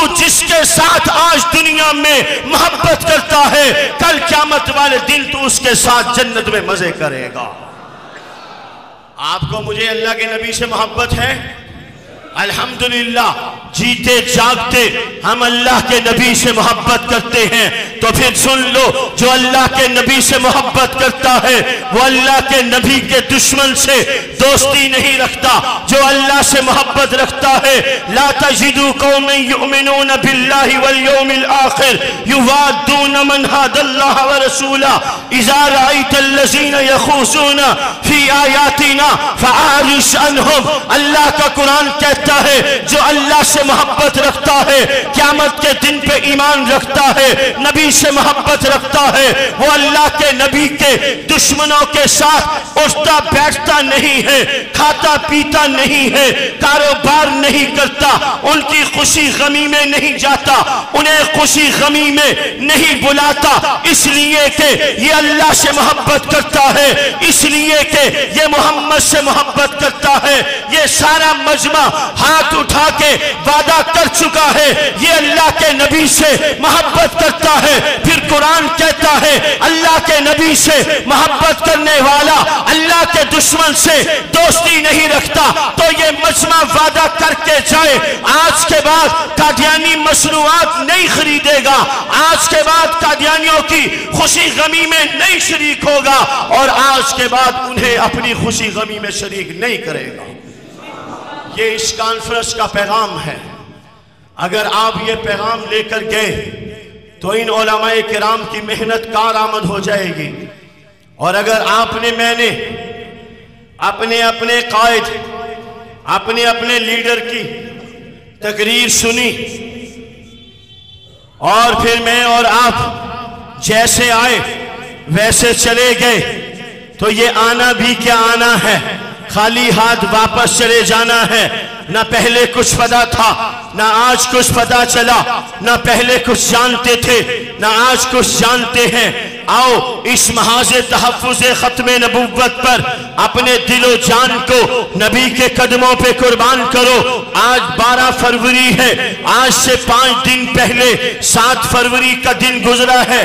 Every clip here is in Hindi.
तू जिसके साथ आज दुनिया में मोहब्बत करता है, कल क़यामत वाले दिन तू उसके साथ जन्नत में मजे करेगा। आपको मुझे अल्लाह के नबी से मोहब्बत है? अल्हम्दुलिल्लाह, जीते जागते हम अल्लाह के नबी से मोहब्बत करते हैं। तो फिर सुन लो, जो अल्लाह के नबी से मोहब्बत करता है वो अल्लाह के नबी के दुश्मन से दोस्ती नहीं रखता। जो अल्लाह से मोहब्बत रखता है, ला तजिदू कौमन युमिनून बिल्लाहि वल यौमिल आखिर युवाद्दून मन हादल्लाह व रसूला इज़ा रअयतल्लज़ीना यखूसूना फी आयातिना फ़अरिश अन्हुम। अल्लाह का कुरान कहता है, जो अल्लाह से मोहब्बत रखता है, क़यामत के दिन पे ईमान रखता है, नबी से मोहब्बत रखता है, वो अल्लाह के नबी के दुश्मनों के साथ उठता बैठता नहीं है, खाता पीता नहीं है, कारोबार नहीं करता, उनकी खुशी गमी में नहीं जाता, उन्हें खुशी गमी में नहीं बुलाता, इसलिए कि ये अल्लाह से मोहब्बत करता है, इसलिए कि ये मोहम्मद से मोहब्बत करता है। ये सारा मजमा हाथ उठा के वादा कर चुका है, ये अल्लाह के नबी से मोहब्बत करता है। फिर कुरान कहता है, अल्लाह के नबी से मोहब्बत करने वाला अल्लाह के दुश्मन से दोस्ती नहीं रखता। तो ये मजमा वादा करके जाए, आज के बाद कादियानी मसनूआत नहीं खरीदेगा, आज के बाद कादियानियों की खुशी गमी में नहीं शरीक होगा, और आज के बाद उन्हें अपनी खुशी गमी में शरीक नहीं करेगा। ये इस कॉन्फ्रेंस का पैगाम है। अगर आप ये पैगाम लेकर गए तो इन उलमाए किराम की मेहनत कारआमद हो जाएगी। और अगर आपने मैंने अपने अपने कायद, अपने अपने लीडर की तकरीर सुनी और फिर मैं और आप जैसे आए वैसे चले गए, तो ये आना भी क्या आना है, खाली हाथ वापस चले जाना है। ना पहले कुछ पता था, ना आज कुछ पता चला, ना पहले कुछ जानते थे, ना आज कुछ जानते हैं। आओ इस महाज़े तहफ़्फ़ुज़े ख़त्मे नबुव्वत पर अपने दिलो जान को नबी के कदमों पे कुर्बान करो। आज 12 फरवरी है, आज से 5 दिन पहले 7 फरवरी का दिन गुजरा है।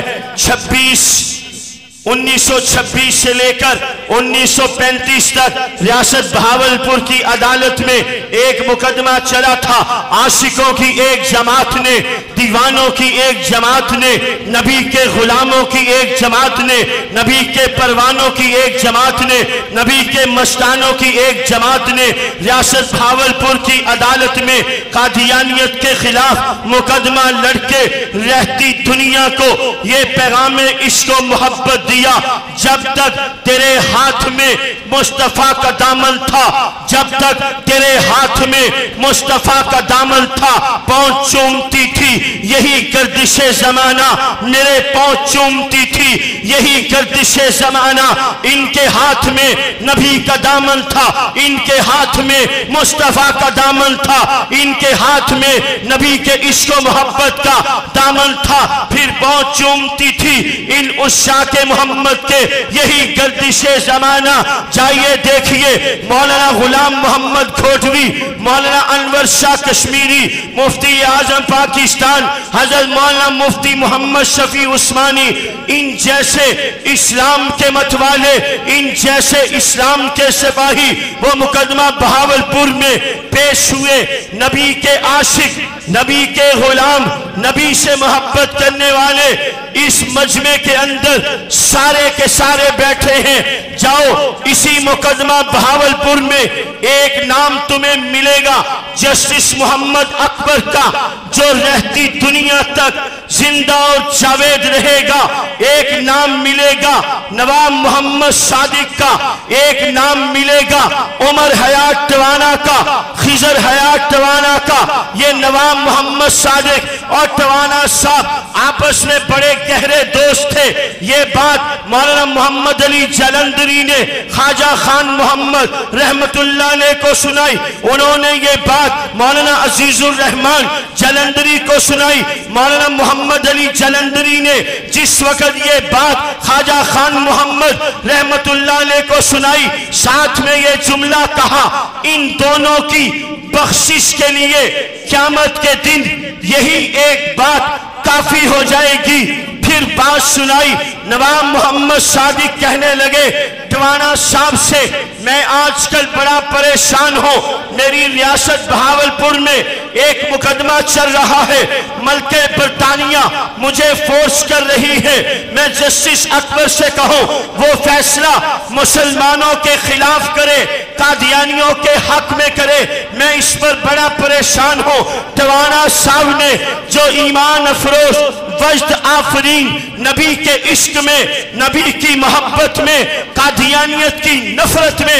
1926 से लेकर 1935 तक रियासत भावलपुर की अदालत में एक मुकदमा चला था। आशिकों की एक जमात ने, दीवानों की एक जमात ने, नबी के गुलामों की एक जमात ने, नबी के परवानों की एक जमात ने, नबी के मस्तानों की एक जमात ने रियासत भावलपुर की अदालत में कादियानियत के खिलाफ मुकदमा लड़के रहती दुनिया को ये पैगाम इश्क़ मोहब्बत दिया, जब तक तेरे हाथ में मुस्तफा का दामन था, जब तक तेरे हाथ में मुस्तफा का दामन था, पाँव चूमती थी यही गर्दिशे जमाना, मेरे पाँव चूमती थी यही गर्दिशे जमाना। इनके हाथ में नबी का दामन था, इनके हाथ में मुस्तफा का दामन था, इनके हाथ में नबी के इश्क़ मोहब्बत का दामन था, फिर पाँव चूमती थी इन उस्साके मोहम्मद के यही गर्दिशे जमाना। जाइए देखिए, मौलाना गुलाम मोहम्मद खोटवी, मौलाना अनवर शाह कश्मीरी, मुफ्ती आजम पाकिस्तान हजरत मौलाना मुफ्ती मोहम्मद शफी उस्मानी, इन जैसे इस्लाम के मतवाले, इन जैसे इस्लाम के सिपाही वो मुकदमा बहावलपुर में पेश हुए। नबी के आशिक, नबी के गुलाम, नबी से मोहब्बत करने वाले इस मजमे के अंदर सारे के सारे बैठे हैं। जाओ इसी मुकदमा बहावलपुर में एक नाम तुम्हें मिलेगा, जस्टिस मोहम्मद अकबर का, जो रहती दुनिया तक जिंदा और जावेद रहेगा। एक नाम मिलेगा नवाब मोहम्मद सादिक का, एक नाम मिलेगा उमर हयात टवाना का, खिजर हयात टवाना का। ये नवाब मोहम्मद सादिक और टवाना साहब आपस में बड़े गहरे दोस्त थे। ये बात मौलाना मोहम्मद अली जलंधरी ने ख्वाजा खान मोहम्मद रहमतुल्लाह अलैह को सुनाई। उन्होंने ये बात मौलाना अजीजुर रहमान जलंधरी को सुनाई। मौलाना मोहम्मद अली जलंधरी ने जिस वक्त ये बात ख्वाजा खान मोहम्मद रहमतुल्लाह अलैह को सुनाई, साथ में ये जुमला कहा, इन दोनों की बख्शिश के लिए क़यामत के दिन यही एक बात काफी हो जाएगी। फिर बात सुनाई, नवाब मोहम्मद सादिक कहने लगे टवाना साहब से, मैं आजकल बड़ा परेशान हूँ, मेरी रियासत बहावलपुर में एक मुकदमा चल रहा है, मलके बरतानिया मुझे फोर्स कर रही है, मैं जस्टिस अकबर से कहूँ वो फैसला मुसलमानों के खिलाफ करे, कादियानियों के हक में करे, मैं इस पर बड़ा परेशान हूँ। टवाना साहब ने जो ईमान अफरोज वजद आफरीन नबी के इश्क में, नबी की मोहब्बत में, कादियानियत की नफरत में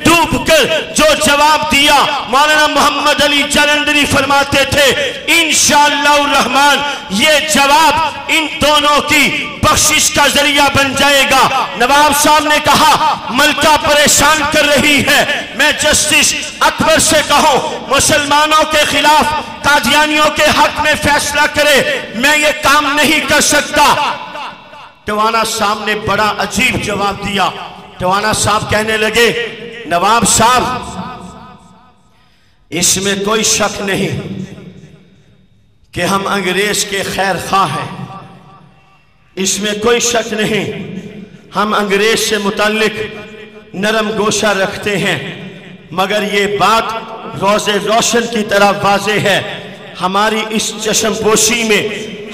डूबकर जो जवाब दिया, मौलाना मोहम्मद अली जलंधरी फरमाते थे इंशाअल्लाह रहमान ये जवाब इन दोनों की बख्शिश का जरिया बन जाएगा। नवाब साहब ने कहा मलका परेशान कर रही है, मैं जस्टिस अकबर से कहूं मुसलमानों के खिलाफ कादियानियों के हक में फैसला करे, मैं ये काम नहीं कर सकता। टवाना साहब ने बड़ा अजीब जवाब दिया। टवाना साहब कहने लगे नवाब साहब इसमें कोई शक नहीं कि हम अंग्रेज के खैर खा हैं, इसमें कोई शक नहीं हम अंग्रेज से मुताल्लिक नरम गोशा रखते हैं, मगर ये बात रोज़े रोशन की तरह वाज़े है, हमारी इस चश्मपोशी में,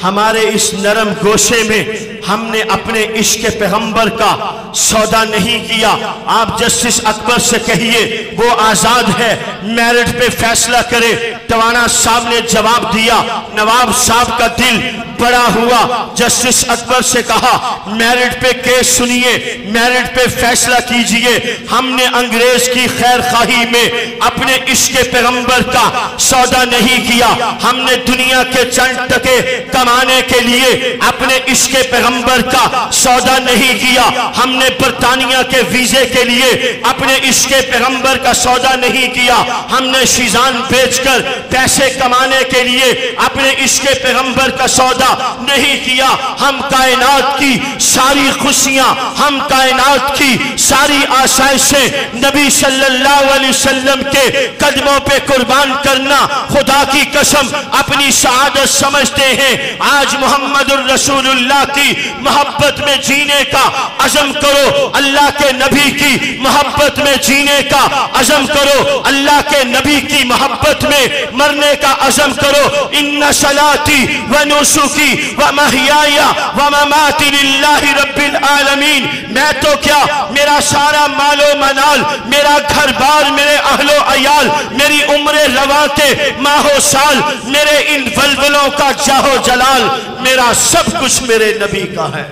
हमारे इस नरम गोशे में हमने अपने इश्क पैगंबर का सौदा नहीं किया। आप जस्टिस अकबर से कहिए वो आजाद है, मेरिट पे फैसला करे। टवाना साहब ने जवाब दिया। नवाब साहब का दिल बड़ा हुआ, जस्टिस अकबर से कहा मेरिट पे केस सुनिए, मेरिट पे फैसला कीजिए। हमने अंग्रेज की खैर खाही में अपने इश्क पैगंबर का सौदा नहीं किया, हमने दुनिया के चंद टके कमाने के लिए अपने इश्क पैगंबर का सौदा नहीं किया, हमने बरतानिया के वीजे के लिए अपने इश्क पैगंबर का सौदा नहीं किया, हमने शीजान बेचकर पैसे कमाने के लिए अपने इश्क पैगंबर का सौदा नहीं किया। हम कायनात की सारी खुशियां, हम कायनात की सारी आसाइशें नबी सल्लल्लाहु अलैहि वसल्लम के कदमों पे कुर्बान करना खुदा की कसम अपनी शहादत समझते हैं। आज मोहम्मदुर रसूलुल्लाह की मोहब्बत में जीने का अज़म करो, अल्लाह के नबी की मोहब्बत में जीने का अज़म करो, अल्लाह के नबी की मोहब्बत में मरने का अज़म करो। इन्ना सलाती व नुसुकी व महयाया व ममाती लिल्लाहि रब्बिल आलमीन। मैं तो क्या, मेरा सारा मालो मनाल, मेरा घर बार, मेरे अहलो अयाल, मेरी उम्र रवाते माहो साल, मेरे इन वलवलों का जाहो जलाल, मेरा सब कुछ मेरे नबी का है।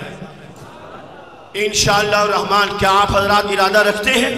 इंशाअल्लाह रहमान क्या आप हजरात इरादा रखते हैं?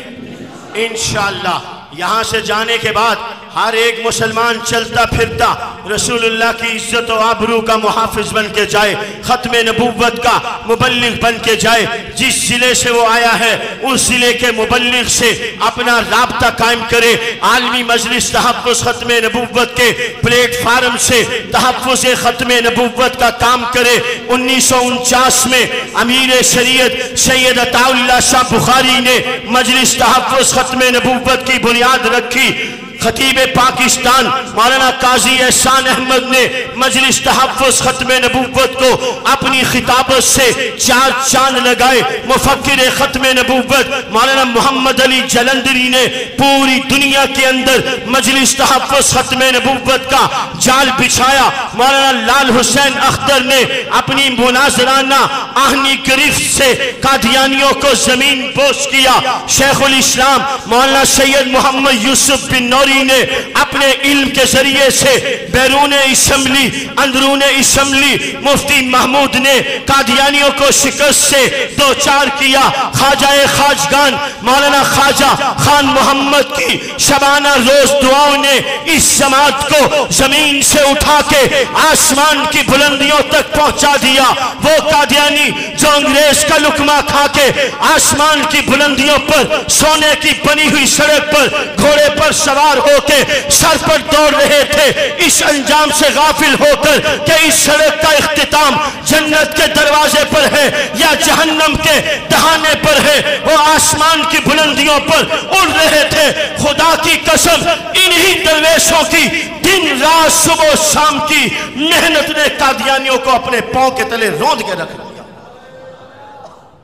इंशाअल्लाह यहाँ से जाने के बाद हर एक मुसलमान चलता फिरता रसूलुल्लाह की इज्जत और आबरू का मुहाफिज बन के जाए, खत्मे नबूवत का मुबल्लिग बन के जाए। जिस जिले से वो आया है उस जिले के मुबल्लिग से अपना राब्ता कायम करे। आलमी मजलिस तहफ़्फ़ुज़ खत्मे नबूवत के प्लेटफार्म से तहफ़्फ़ुज़ खत्मे नबूवत का काम करे। 1949 में अमीर शरीयत सैयद अताउल्लाह शाह बुखारी ने मजलिस तहफ़्फ़ुज़ खत्मे नबूवत की बुनियाद रखी। खतीब पाकिस्तान मौलाना काजी एहसान अहमद ने मजलिस तहफ़्फ़ुज़ खत्मे नबूवत को अपनी खिताबत से 4 चांद लगाए। मुफक्किर खत्मे नबूवत मौलाना मोहम्मद अली जलंधरी ने पूरी दुनिया के अंदर मजलिस तहफ़्फ़ुज़ खत्मे नबूवत का जाल बिछाया। मौलाना लाल हुसैन अख्तर ने अपनी मुनाज़राना आहनी गिरफ्त से कादियानियों को जमीन बोस किया। शेखुल इस्लाम मौलाना सैयद मोहम्मद यूसुफ बिन नौरी ने अपने इल्म के जरिए से बैरून असम्बली अंदरून असम्बली मुफ्ती महमूद ने कादियानियों को शिकस्त से दो चार किया। ख्वाजा खाजगान मौलाना ख्वाजा खान मोहम्मद की शबाना रोज दुआओं ने इस जमात को जमीन से उठा के आसमान की बुलंदियों तक पहुंचा दिया। वो कादियानी जो अंग्रेज का लुकमा खा के आसमान की बुलंदियों पर सोने की बनी हुई सड़क पर घोड़े पर सवार होके सर पर दौड़ रहे थे, इस अंजाम से गाफिल होकर कि इस सड़क का इख्तिताम जन्नत के दरवाजे पर है या जहन्नम के दहाने पर है, वो आसमान की बुलंदियों पर उड़ रहे थे। खुदा की कसम, इन्हीं दरवेशों की दिन रात सुबह शाम की मेहनत ने कादियानियों को अपने पांव के तले रौंद के रख दिया।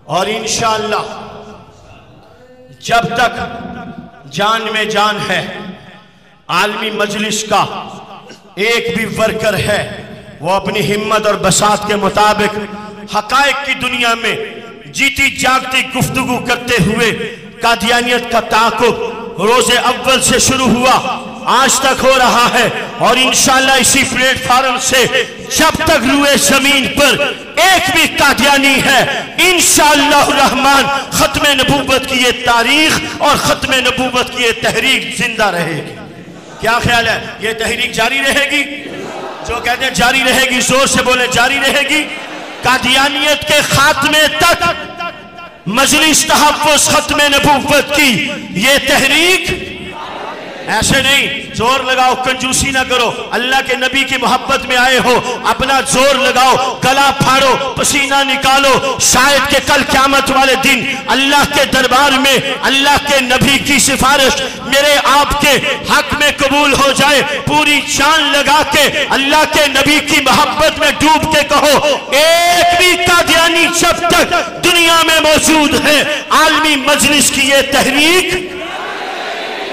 और इंशाअल्लाह जब तक जान में जान है, आलमी मजलिस का एक भी वर्कर है वो अपनी हिम्मत और बसात के मुताबिक हकायक की दुनिया में जीती जागती गुफ्तगू करते हुए कादियानियत का ताक़ुब रोज़े अव्वल से शुरू हुआ, आज तक हो रहा है। और इंशाअल्लाह इसी प्लेटफार्म से जब तक रूए जमीन पर एक भी कादियानी है, इंशाअल्लाह रहमान खत्मे नबूवत की ये तारीख और खत्मे नबूवत की ये तहरीक जिंदा रहेगी। क्या ख्याल है, ये तहरीक जारी रहेगी? जो कहते हैं जारी रहेगी, जोर से बोले जारी रहेगी। कादियानियत के खात्मे तक मजलिस तहफ़्फ़ुज़ खत्मे नबूवत की ये तहरीक, ऐसे नहीं जोर लगाओ, कंजूसी ना करो, अल्लाह के नबी की मोहब्बत में आए हो, अपना जोर लगाओ, गला फाड़ो, पसीना निकालो, शायद के कल क़यामत वाले दिन अल्लाह के दरबार में अल्लाह के नबी की सिफारिश मेरे आपके हक में कबूल हो जाए। पूरी जान लगा के अल्लाह के नबी की मोहब्बत में डूब के कहो, एक भी कादियानी जब तक दुनिया में मौजूद है, आलमी मजलिस की ये तहरीक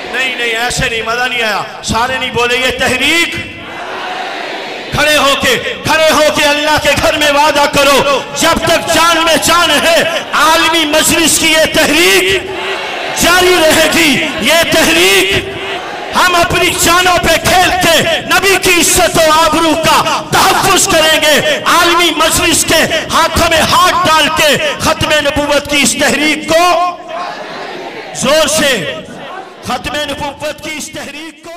नहीं, नहीं ऐसे नहीं, मजा नहीं आया, सारे नहीं बोले ये तहरीक। खड़े होके अल्लाह के घर में वादा करो, जब तक जान में जान है, आलमी मजलिस की ये तहरीक जारी रहेगी। ये तहरीक हम अपनी जानों पे खेल के नबी की इज्जत और आबरू का तहफ़्फ़ुज़ करेंगे। आलमी मजलिस के हाथों में हाथ डाल के खत्मे नबूवत की इस तहरीक को जोर से, खत्मे नबूवत की इस तहरीक को